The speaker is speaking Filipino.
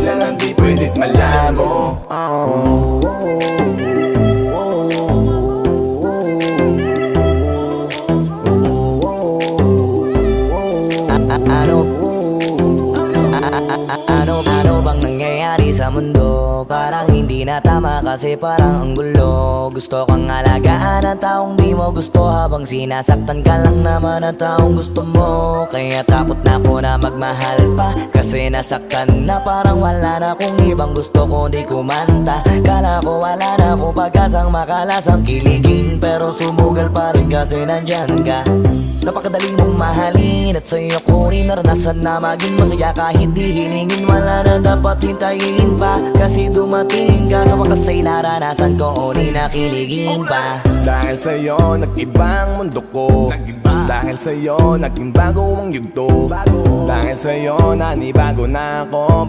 lang ang di pwed't malamo. Ano bang nangyayari sa mundo? Parang hindi na tama kasi parang ang gulo. Gusto kang alagaan ang taong di mo gusto, habang sinasaktan ka lang naman ang taong gusto mo. Kaya takot na ako na magmahal pa, kasi nasaktan na parang wala na akong ibang gusto kundi kumanta. Kala ko wala na akong pag-asang makalasang kiligin, pero sumugal pa rin kasi nandyan ka. Napakadali mong mahalin at sa'yo ko rin naranasan na maging masaya kahit di hilingin. Wala na dapat hintayin pa, kasi dumating ka. Sa wakas ay naranasan ko o di nakiligin pa. Dahil sa'yo nag-ibang mundo ko, dahil sa'yo naging bago ang yugto, dahil sa'yo nanibago na ako.